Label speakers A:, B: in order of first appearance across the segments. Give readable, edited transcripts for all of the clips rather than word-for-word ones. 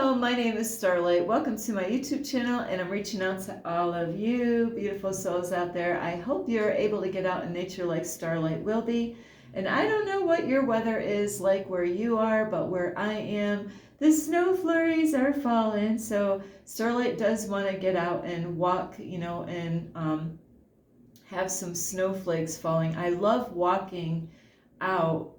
A: Hello, my name is Starlight. Welcome to my YouTube channel, and I'm reaching out to all of you beautiful souls out there. I hope you're able to get out in nature like Starlight will be. And I don't know what your weather is like where you are, but where I am, the snow flurries are falling. So Starlight does want to get out and walk, and have some snowflakes falling. I love walking out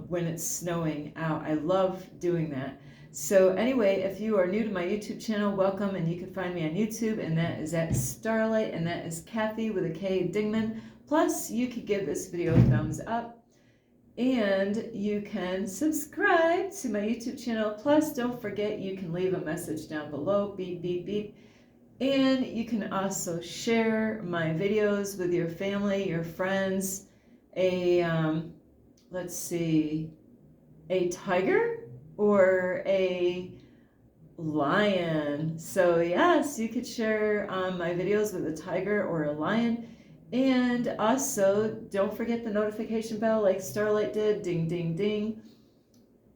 A: when it's snowing out. I love doing that. So anyway, if you are new to my YouTube channel, welcome, and you can find me on YouTube, and that is at Starlight, and that is Kathy with a K Dingman. Plus, you could give this video a thumbs up, and you can subscribe to my YouTube channel. Plus, don't forget, you can leave a message down below, beep, beep, beep. And you can also share my videos with your family, your friends. Let's see, a tiger or a lion. So yes, you could share my videos with a tiger or a lion. And also, don't forget the notification bell like Starlight did, ding, ding, ding.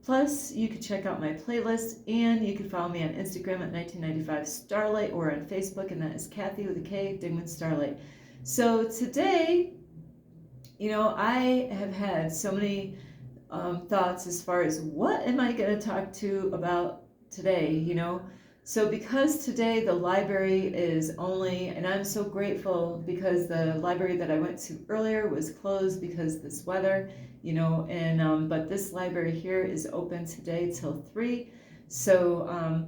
A: Plus, you can check out my playlist, and you can follow me on Instagram at 1995 Starlight, or on Facebook, and that is Kathy with a K, Dingman Starlight. So today, I have had so many thoughts as far as what am I going to talk to about today, So because today the library is only, and I'm so grateful because the library that I went to earlier was closed because this weather, but this library here is open today till 3. So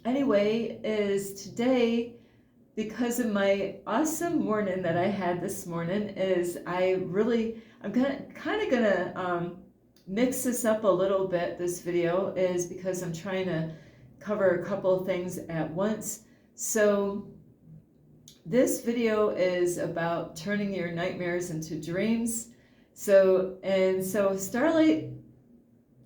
A: anyway, is today, because of my awesome morning that I had this morning, is I'm gonna mix this up a little bit. This video is because I'm trying to cover a couple of things at once. So this video is about turning your nightmares into dreams. So Starlight,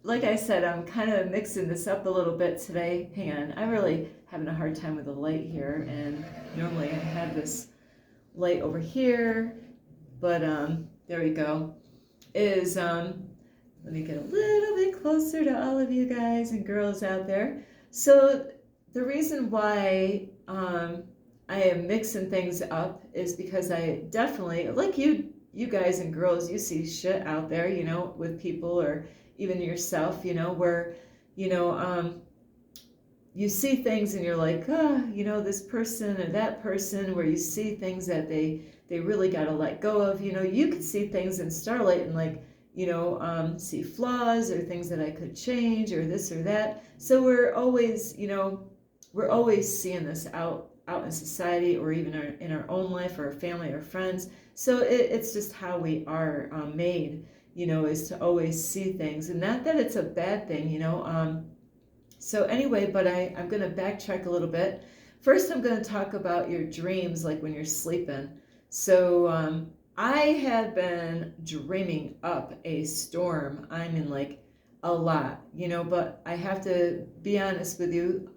A: like I said, I'm kind of mixing this up a little bit today. Hang on, I'm really having a hard time with the light here, and normally I have this light over here, but there we go. Let me get a little bit closer to all of you guys and girls out there. So the reason why I am mixing things up is because I definitely, like you guys and girls, you see shit out there, with people, or even yourself, where, you see things and you're like, this person or that person, where you see things that they really got to let go of. You could see things in Starlight and like, see flaws or things that I could change or this or that. So we're always, seeing this out in society, or even in our own life, or our family or friends. So it's just how we are made, is to always see things, and not that it's a bad thing, So anyway, but I'm going to backtrack a little bit. First, I'm going to talk about your dreams, like when you're sleeping. So I have been dreaming up a storm. I mean, like a lot, but I have to be honest with you.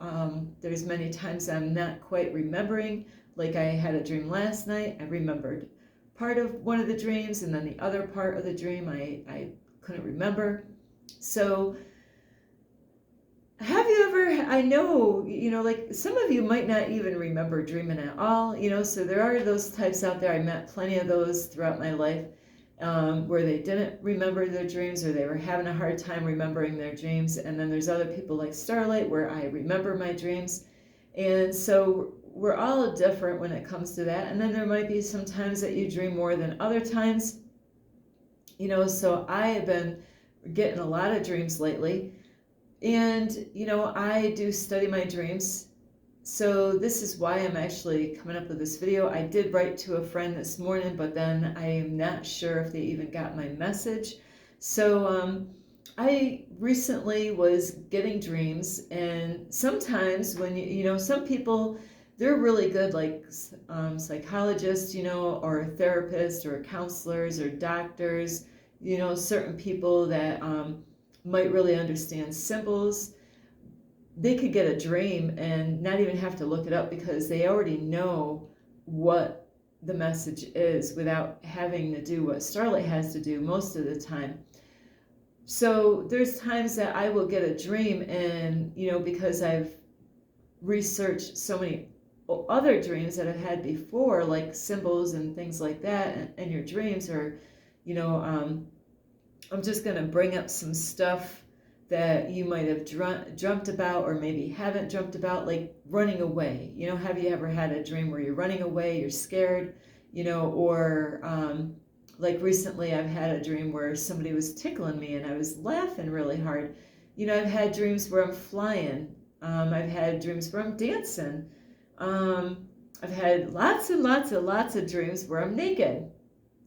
A: There's many times I'm not quite remembering. Like I had a dream last night. I remembered part of one of the dreams, and then the other part of the dream I couldn't remember. So have you ever, I know, like some of you might not even remember dreaming at all, so there are those types out there. I met plenty of those throughout my life, where they didn't remember their dreams, or they were having a hard time remembering their dreams. And then there's other people like Starlight, where I remember my dreams. And so we're all different when it comes to that. And then there might be some times that you dream more than other times, so I have been getting a lot of dreams lately. And, I do study my dreams. So this is why I'm actually coming up with this video. I did write to a friend this morning, but then I am not sure if they even got my message. So I recently was getting dreams, and sometimes when, some people, they're really good, like psychologists, or therapists, or counselors, or doctors, certain people that might really understand symbols. They could get a dream and not even have to look it up, because they already know what the message is without having to do what Starlight has to do most of the time. So there's times that I will get a dream, and because I've researched so many other dreams that I've had before, like symbols and things like that, and your dreams are, I'm just going to bring up some stuff that you might have dreamt about, or maybe haven't dreamt about, like running away. Have you ever had a dream where you're running away, you're scared, or like recently I've had a dream where somebody was tickling me and I was laughing really hard. I've had dreams where I'm flying. I've had dreams where I'm dancing. I've had lots and lots and lots of dreams where I'm naked,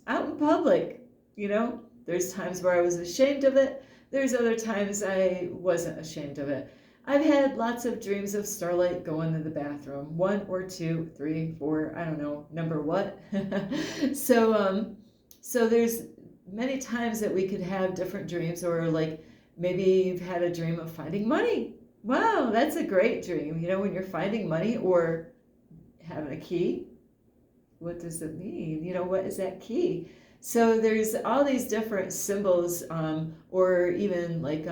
A: out in public. There's times where I was ashamed of it. There's other times I wasn't ashamed of it. I've had lots of dreams of Starlight going to the bathroom. 1 or 2, 3, 4, I don't know, number what. So there's many times that we could have different dreams, or like maybe you've had a dream of finding money. Wow, that's a great dream. When you're finding money or having a key, what does it mean? What is that key? So there's all these different symbols, or even like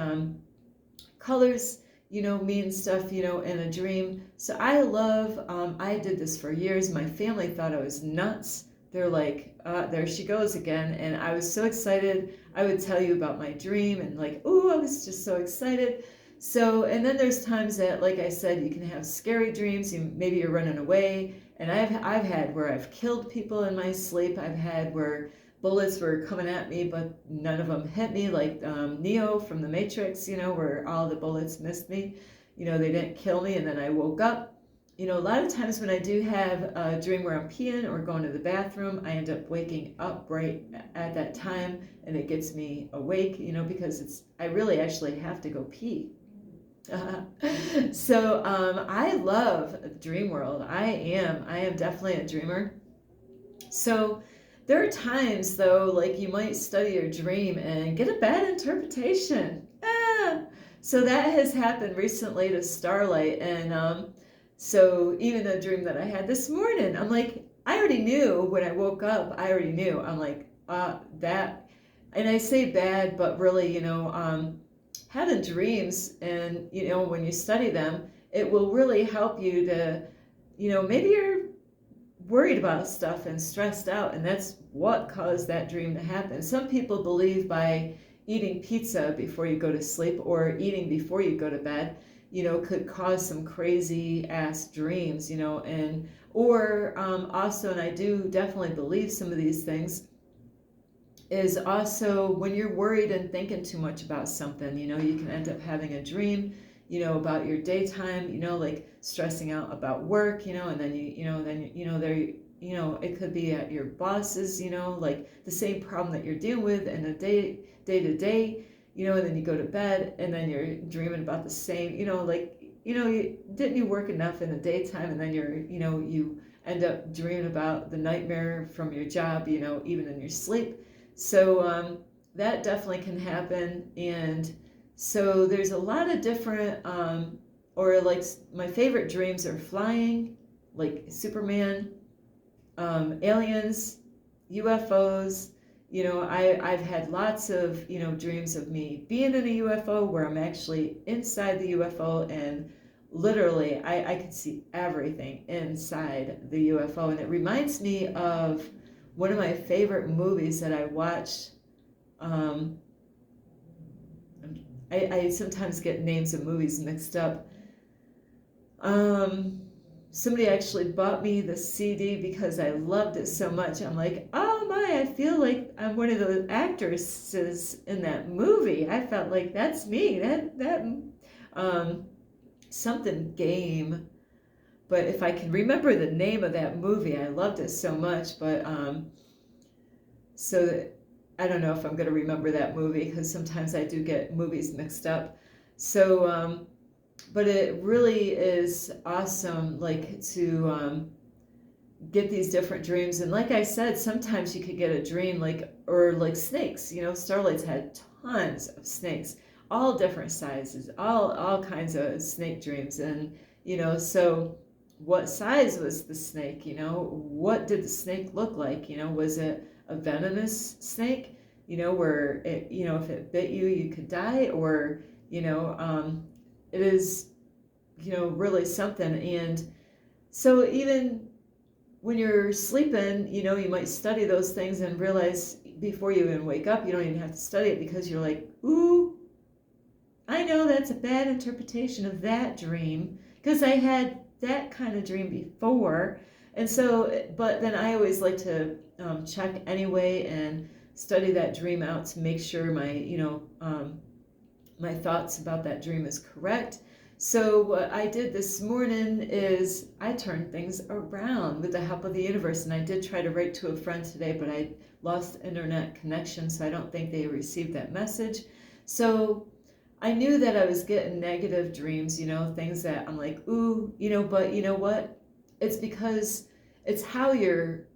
A: colors, mean stuff, in a dream. So I love, I did this for years. My family thought I was nuts. They're like, there she goes again. And I was so excited. I would tell you about my dream and like, oh, I was just so excited. So, and then there's times that, like I said, you can have scary dreams. Maybe you're running away. And I've had where I've killed people in my sleep. I've had where bullets were coming at me, but none of them hit me, like Neo from the Matrix, where all the bullets missed me. They didn't kill me, and then I woke up. A lot of times when I do have a dream where I'm peeing or going to the bathroom, I end up waking up right at that time, and it gets me awake, because I really actually have to go pee. So I love dream world. I am definitely a dreamer. So there are times, though, like you might study your dream and get a bad interpretation. So that has happened recently to Starlight. And so even the dream that I had this morning, I'm like, I already knew when I woke up, I already knew. I'm like, that, and I say bad, but really, having dreams and, when you study them, it will really help you to, maybe you're worried about stuff and stressed out, and that's what caused that dream to happen. Some people believe by eating pizza before you go to sleep or eating before you go to bed, could cause some crazy ass dreams, and also, and I do definitely believe some of these things, is also when you're worried and thinking too much about something, you can end up having a dream, about your daytime, like stressing out about work, and then it could be at your bosses, like the same problem that you're dealing with in the day to day, and then you go to bed and then you're dreaming about the same, didn't you work enough in the daytime, and then you end up dreaming about the nightmare from your job, even in your sleep. So that definitely can happen. And so there's a lot of different, or like my favorite dreams are flying, like Superman, aliens, UFOs. I've had lots of, dreams of me being in a UFO where I'm actually inside the UFO, and literally I could see everything inside the UFO. And it reminds me of one of my favorite movies that I watched. I sometimes get names of movies mixed up. Somebody actually bought me the CD because I loved it so much. I'm like, oh my, I feel like I'm one of the actresses in that movie. I felt like that's me. Something game. But if I can remember the name of that movie, I loved it so much. But so I don't know if I'm going to remember that movie, because sometimes I do get movies mixed up. So, but it really is awesome, like to get these different dreams. And like I said, sometimes you could get a dream like snakes. Starlight's had tons of snakes, all different sizes, all kinds of snake dreams. And so what size was the snake? What did the snake look like? Was it a venomous snake? where it, if it bit you, you could die, or, it is, really something. And so even when you're sleeping, you might study those things and realize before you even wake up, you don't even have to study it, because you're like, ooh, I know that's a bad interpretation of that dream, because I had that kind of dream before. And so, but then I always like to check anyway and study that dream out to make sure my thoughts about that dream is correct. So what I did this morning is I turned things around with the help of the universe. And I did try to write to a friend today, but I lost internet connection, so I don't think they received that message. So I knew that I was getting negative dreams, things that I'm like, ooh, but you know what? It's because it's how your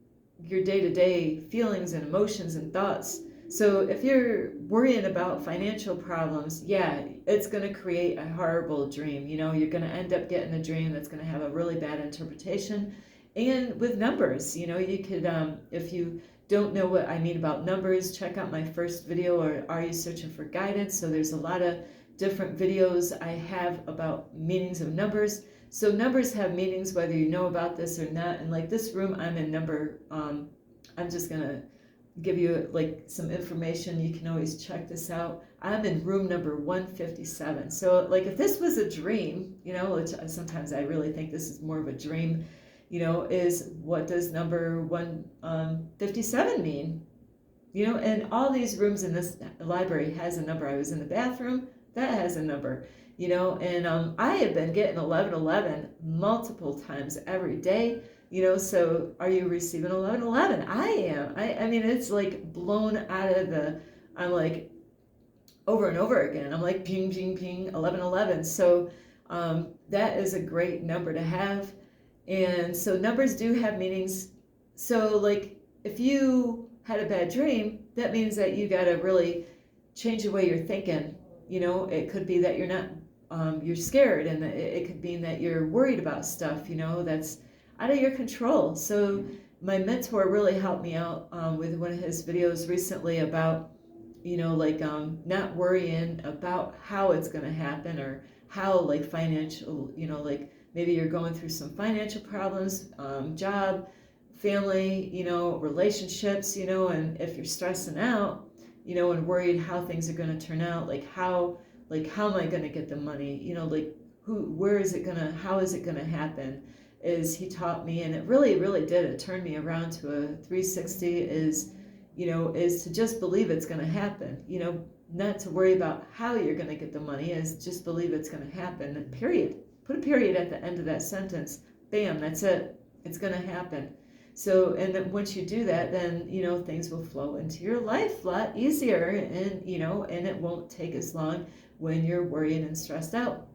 A: day-to-day feelings and emotions and thoughts. So if you're worrying about financial problems, yeah, it's going to create a horrible dream. You're going to end up getting a dream that's going to have a really bad interpretation. And with numbers, you could, if you don't know what I mean about numbers, check out my first video, or Are You Searching for Guidance? So there's a lot of different videos I have about meanings of numbers. So numbers have meanings whether you know about this or not. And like this room, I'm in number, I'm just going to give you like some information. You can always check this out. I'm in room number 157. So like if this was a dream, which sometimes I really think this is more of a dream, is what does number 157 mean? And all these rooms in this library has a number. I was in the bathroom, that has a number, and I have been getting 1111 multiple times every day. So are you receiving 1111? I am. I mean, it's like blown out of I'm like over and over again. I'm like ping, ping, ping, 1111. So that is a great number to have. And so numbers do have meanings. So like if you had a bad dream, that means that you got to really change the way you're thinking. It could be that you're not, you're scared, and it could mean that you're worried about stuff, that's out of your control. So my mentor really helped me out with one of his videos recently about, not worrying about how it's going to happen, or how like financial, like maybe you're going through some financial problems, job, family, relationships, and if you're stressing out, and worried how things are going to turn out, how am I going to get the money, where is it going to, how is it going to happen, is he taught me. And it really, really did. It turned me around to a 360, is to just believe it's going to happen, not to worry about how you're going to get the money, is just believe it's going to happen, period. Put a period at the end of that sentence. Bam, that's it. It's going to happen. So, and then once you do that, then, things will flow into your life a lot easier, and, and it won't take as long when you're worried and stressed out.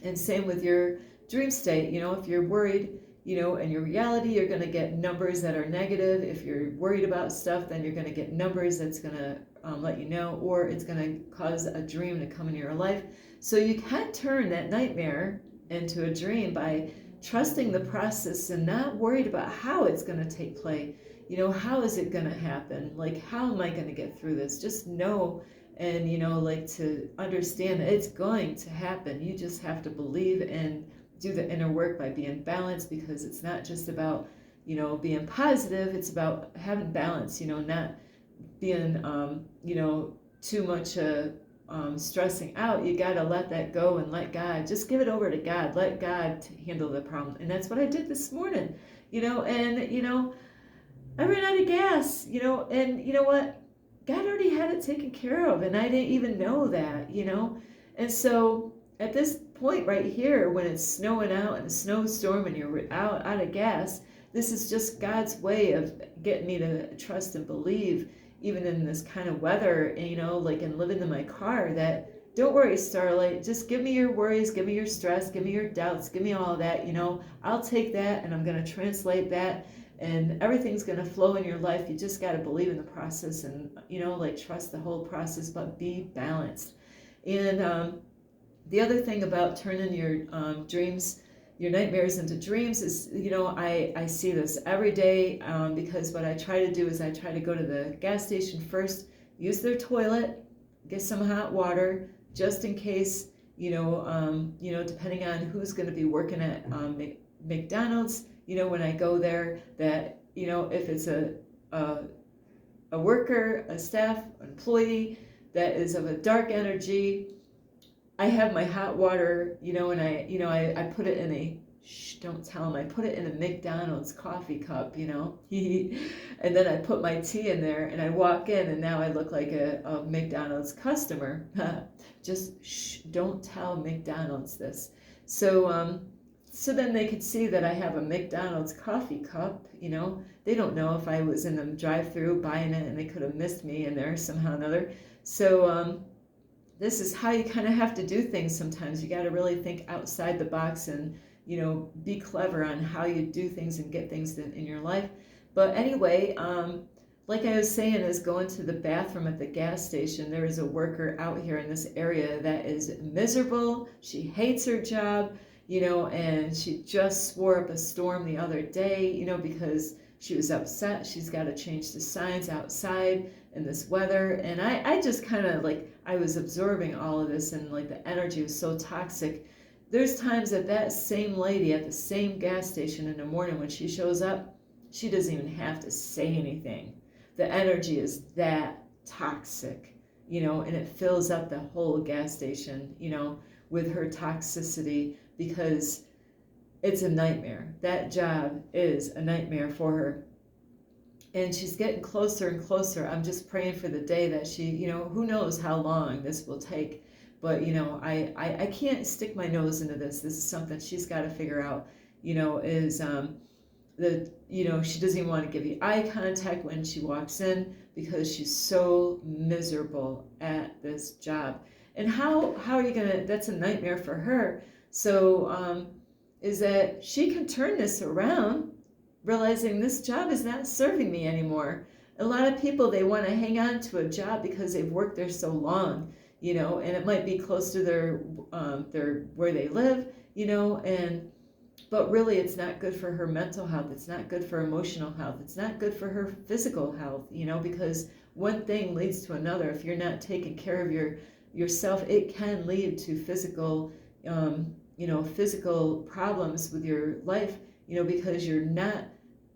A: And same with your dream state. If you're worried, in your reality, you're going to get numbers that are negative. If you're worried about stuff, then you're going to get numbers that's going to let you know, or it's going to cause a dream to come into your life. So you can turn that nightmare into a dream by trusting the process and not worried about how it's going to take place. How is it going to happen? Like, how am I going to get through this? Just know, and, to understand that it's going to happen. You just have to believe and do the inner work by being balanced, because it's not just about, being positive. It's about having balance, not being, too much stressing out. You got to let that go and let God, just give it over to God. Let God handle the problem. And that's what I did this morning, and, I ran out of gas, and you know what? God already had it taken care of, and I didn't even know that, And so at this point right here, when it's snowing out in a snowstorm and you're out of gas, this is just God's way of getting me to trust and believe, even in this kind of weather, and living in my car, that don't worry, Starlight, just give me your worries, give me your stress, give me your doubts, give me all of that, I'll take that, and I'm going to translate that, and everything's going to flow in your life. You just got to believe in the process, and, trust the whole process, but be balanced. And the other thing about turning your dreams, your nightmares into dreams is, I see this every day, because what I try to do is I try to go to the gas station first, use their toilet, get some hot water, just in case, depending on who's going to be working at McDonald's, when I go there, that, if it's a worker, a staff, an employee that is of a dark energy, I have my hot water, and I put it in a, don't tell them, I put it in a McDonald's coffee cup, and then I put my tea in there, and I walk in, and now I look like a McDonald's customer. Just don't tell McDonald's this. So then they could see that I have a McDonald's coffee cup, They don't know if I was in the drive-thru buying it and they could have missed me in there somehow or another. So this is how you kind of have to do things sometimes. You got to really think outside the box and, be clever on how you do things and get things in your life. But anyway, like I was saying, is going to the bathroom at the gas station. There is a worker out here in this area that is miserable. She hates her job. And she just swore up a storm the other day, because she was upset. She's got to change the signs outside in this weather. And I just kind of I was absorbing all of this, and the energy was so toxic. There's times that same lady at the same gas station in the morning, when she shows up, she doesn't even have to say anything. The energy is that toxic, and it fills up the whole gas station, with her toxicity, because it's a nightmare. That job is a nightmare for her. And she's getting closer and closer. I'm just praying for the day that she, who knows how long this will take. But, I can't stick my nose into this. This is something she's got to figure out, is she doesn't even want to give you eye contact when she walks in, because she's so miserable at this job. And how are you going to, that's a nightmare for her. So is that she can turn this around, realizing this job is not serving me anymore. A lot of people, they want to hang on to a job because they've worked there so long, and it might be close to their where they live, but really it's not good for her mental health. It's not good for emotional health. It's not good for her physical health, because one thing leads to another. If you're not taking care of yourself, it can lead to physical physical problems with your life, because you're not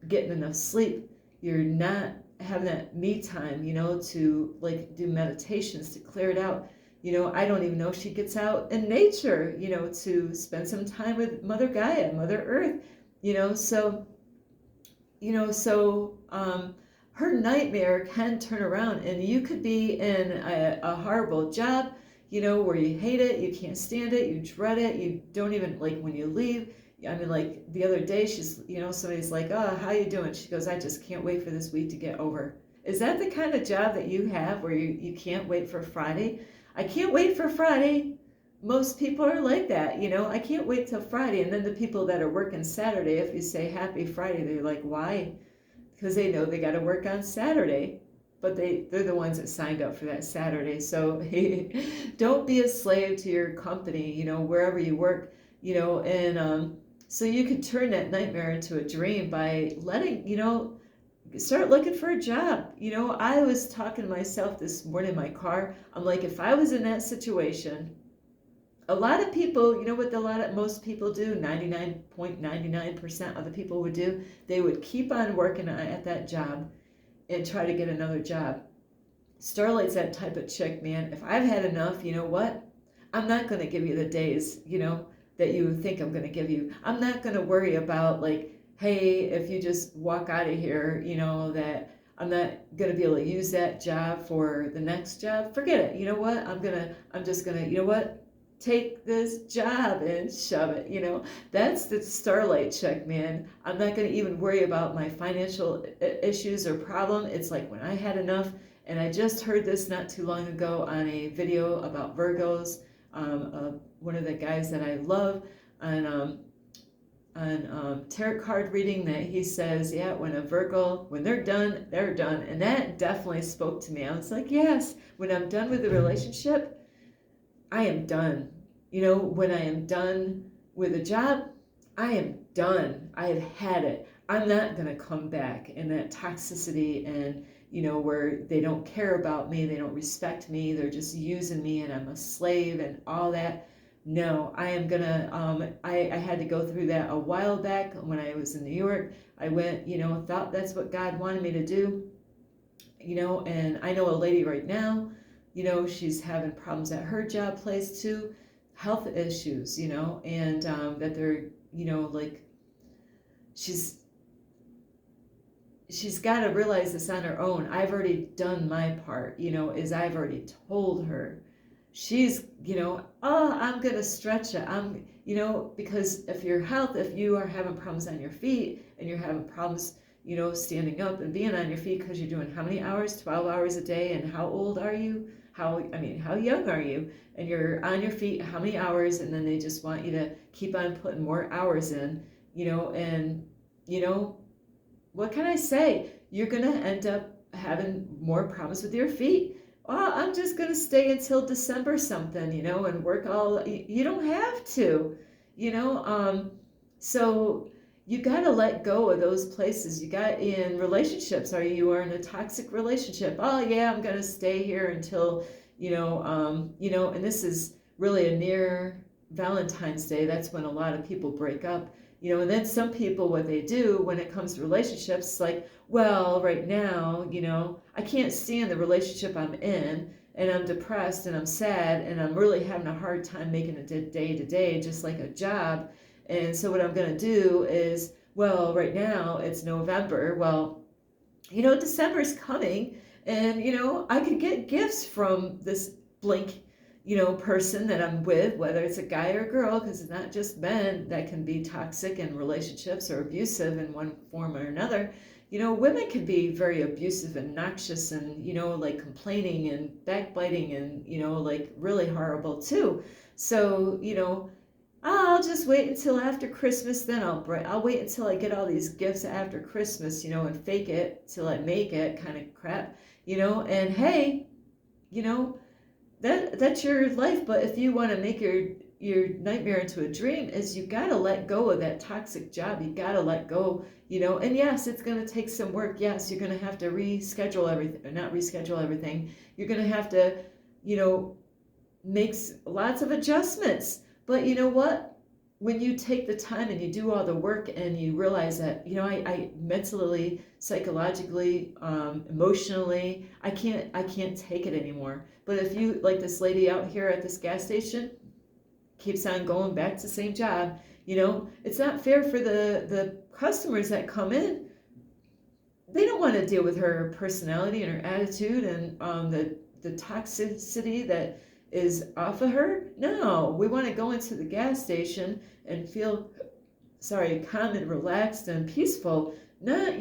A: getting enough sleep. You're not having that me time, to do meditations to clear it out. I don't even know if she gets out in nature, to spend some time with Mother Gaia, Mother Earth, her nightmare can turn around, and you could be in a horrible job, where you hate it, you can't stand it, you dread it, you don't even when you leave. I mean, the other day, she's, somebody's like, oh, how you doing? She goes, I just can't wait for this week to get over. Is that the kind of job that you have, where you can't wait for Friday? I can't wait for Friday. Most people are like that, I can't wait till Friday. And then the people that are working Saturday, if you say happy Friday, they're like, why? Because they know they got to work on Saturday. But they're the ones that signed up for that Saturday. So don't be a slave to your company, wherever you work, and so you can turn that nightmare into a dream by letting, start looking for a job. I was talking to myself this morning in my car. I'm like, if I was in that situation, a lot of people, what most people do, 99.99% of the people would do, they would keep on working at that job and try to get another job. Starlight's that type of chick, man. If I've had enough, you know what? I'm not going to give you the days, that you think I'm going to give you. I'm not going to worry about hey, if you just walk out of here, that I'm not going to be able to use that job for the next job. Forget it. You know what? I'm just going to, take this job and shove it. That's the Starlight chick, man. I'm not going to even worry about my financial issues or problem. It's when I had enough. And I just heard this not too long ago on a video about Virgos. One of the guys that I love on tarot card reading, that he says, yeah, when a Virgo, when they're done, they're done. And that definitely spoke to me. I was like, yes, when I'm done with the relationship, I am done. When I am done with a job, I am done. I have had it. I'm not going to come back in that toxicity and, where they don't care about me, they don't respect me, they're just using me and I'm a slave and all that. No, I am gonna, I had to go through that a while back when I was in New York. I went, thought that's what God wanted me to do, and I know a lady right now, she's having problems at her job place too, health issues, and that they're, like she's she's got to realize this on her own. I've already done my part, is I've already told her. She's, oh, I'm going to stretch it. Because if if you are having problems on your feet and you're having problems, standing up and being on your feet because you're doing how many hours? 12 hours a day. And how old are you? How young are you? And you're on your feet how many hours? And then they just want you to keep on putting more hours in, and, what can I say? You're going to end up having more problems with your feet. Well, I'm just going to stay until December something, and work all, you don't have to, so you got to let go of those places. You got in relationships, you are in a toxic relationship. Oh yeah, I'm going to stay here until, and this is really a near Valentine's Day. That's when a lot of people break up. And then some people, what they do when it comes to relationships, like, well, right now, I can't stand the relationship I'm in, and I'm depressed and I'm sad and I'm really having a hard time making it day to day, just like a job. And so what I'm going to do is, well, right now it's November. Well, December's coming, and, I could get gifts from this blank person that I'm with, whether it's a guy or a girl, because it's not just men that can be toxic in relationships or abusive in one form or another. Women can be very abusive and noxious and, like complaining and backbiting and, like really horrible too. So, I'll just wait until after Christmas, then I'll wait until I get all these gifts after Christmas, and fake it till I make it kind of crap, and hey, that's your life. But if you want to make your nightmare into a dream, is you got to let go of that toxic job. You got to let go, and yes, it's going to take some work. Yes, you're going to have to reschedule everything, or not reschedule everything. You're going to have to, make lots of adjustments. But you know what? When you take the time and you do all the work and you realize that, I mentally, psychologically, emotionally, I can't take it anymore. But if you, like this lady out here at this gas station, keeps on going back to the same job, it's not fair for the customers that come in. They don't want to deal with her personality and her attitude and the toxicity that is off of her. No, we want to go into the gas station and feel, calm and relaxed and peaceful. Not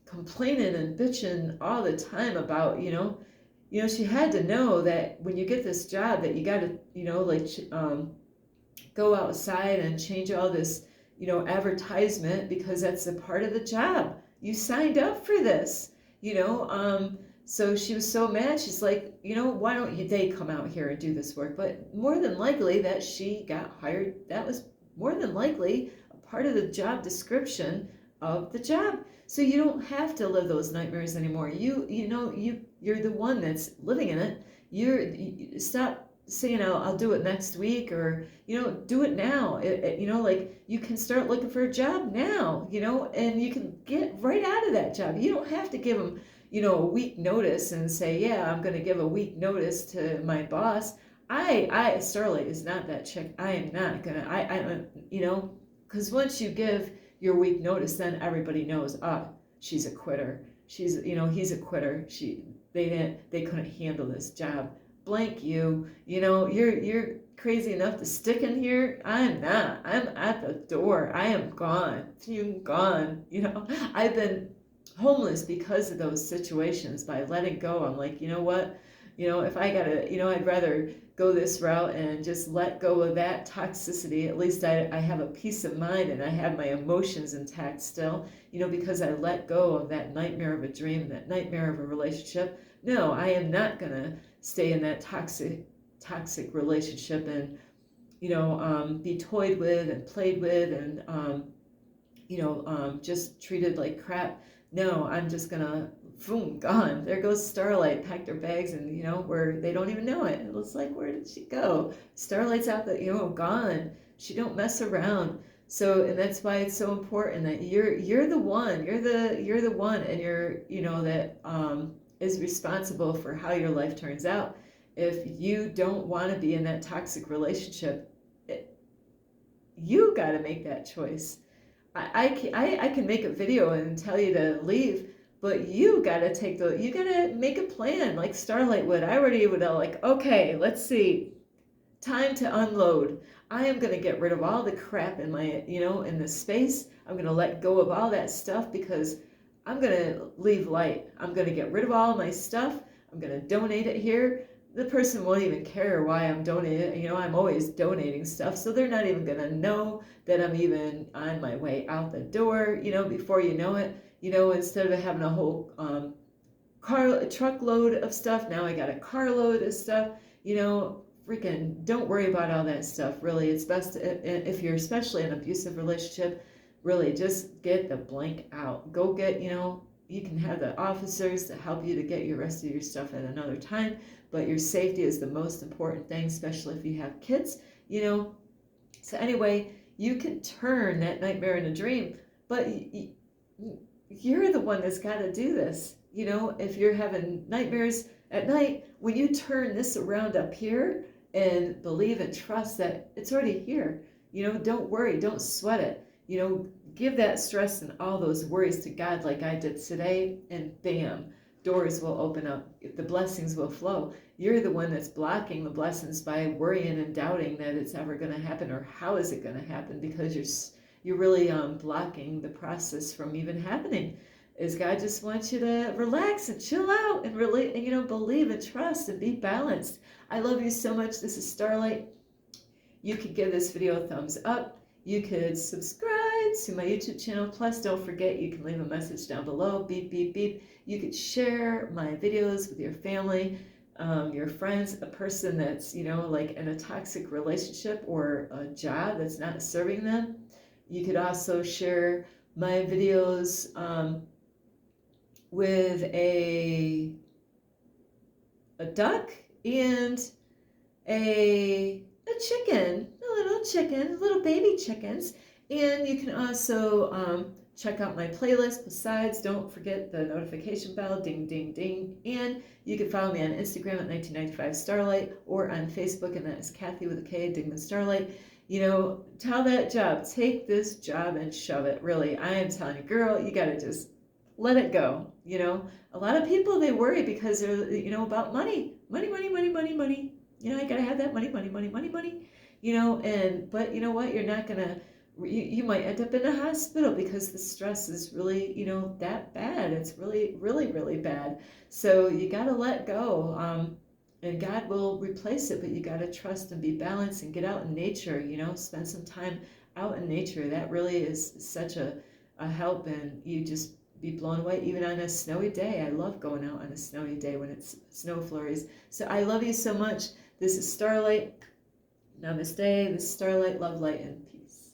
A: complaining and bitching all the time about, she had to know that when you get this job that you got to, go outside and change all this, advertisement, because that's a part of the job. You signed up for this, so she was so mad. She's like, why don't they come out here and do this work? But more than likely that she got hired, that was more than likely a part of the job description of the job. So you don't have to live those nightmares anymore. You're the one that's living in it. You stop saying, I'll do it next week, or, do it now. Like you can start looking for a job now, and you can get right out of that job. You don't have to give them, a week notice and say, yeah, I'm going to give a week notice to my boss. Starlight is not that chick. I am not going to, because once you give your week notice, then everybody knows, she's a quitter. He's a quitter. They couldn't handle this job. Blank you, you're crazy enough to stick in here. I'm not. I'm at the door. I am gone. You're gone. I've been homeless because of those situations. By letting go, I'm like, you know what, if I gotta, I'd rather go this route and just let go of that toxicity. At least I have a peace of mind and I have my emotions intact still, because I let go of that nightmare of a dream, that nightmare of a relationship. No, I am not gonna stay in that toxic relationship and be toyed with and played with and just treated like crap. No, I'm just gonna, boom, gone. There goes Starlight, packed her bags, and where they don't even know it. It looks like, where did she go? Starlight's out the, gone. She don't mess around. So, and that's why it's so important that you're the one, you're the one, and that is responsible for how your life turns out. If you don't want to be in that toxic relationship, you got to make that choice. I can make a video and tell you to leave, but you gotta you gotta make a plan like Starlight would. I already would have, like, okay, let's see, time to unload. I am gonna get rid of all the crap in my, in the space. I'm gonna let go of all that stuff because I'm gonna leave light. I'm gonna get rid of all my stuff. I'm gonna donate it here. The person won't even care why I'm donating. I'm always donating stuff, so they're not even gonna know that I'm even on my way out the door. Before you know it, instead of having a whole truckload of stuff, now I got a carload of stuff. Freaking don't worry about all that stuff. Really, it's best if you're especially in an abusive relationship, really just get the blank out. Go get, you can have the officers to help you to get your rest of your stuff at another time, but your safety is the most important thing, especially if you have kids. So anyway, you can turn that nightmare into a dream, but you're the one that's got to do this. If you're having nightmares at night, when you turn this around up here and believe and trust that it's already here, don't worry, don't sweat it. Give that stress and all those worries to God like I did today, and bam, doors will open up. The blessings will flow. You're the one that's blocking the blessings by worrying and doubting that it's ever going to happen or how is it going to happen, because you're really blocking the process from even happening. Is God just wants you to relax and chill out and really, believe and trust and be balanced. I love you so much. This is Starlight. You could give this video a thumbs up. You could subscribe to my YouTube channel. Plus, don't forget, you can leave a message down below. Beep, beep, beep. You could share my videos with your family, your friends, a person that's, like in a toxic relationship or a job that's not serving them. You could also share my videos with a duck and a chicken, little baby chickens. And you can also check out my playlist. Besides, don't forget the notification bell, ding, ding, ding. And you can follow me on Instagram at 1995 Starlight, or on Facebook, and that is Kathy with a K, Dingman Starlight. Tell that job, take this job and shove it. Really, I am telling you, girl, you gotta just let it go. A lot of people, they worry because they're, about money. I gotta have that money. But you know what? You're not gonna, you might end up in a hospital because the stress is really, that bad. It's really, really, really bad. So you gotta let go. And God will replace it, but you gotta trust and be balanced and get out in nature, spend some time out in nature. That really is such a help, and you just be blown away even on a snowy day. I love going out on a snowy day when it's snow flurries. So I love you so much. This is Starlight. Namaste. This is Starlight. Love, light, and peace.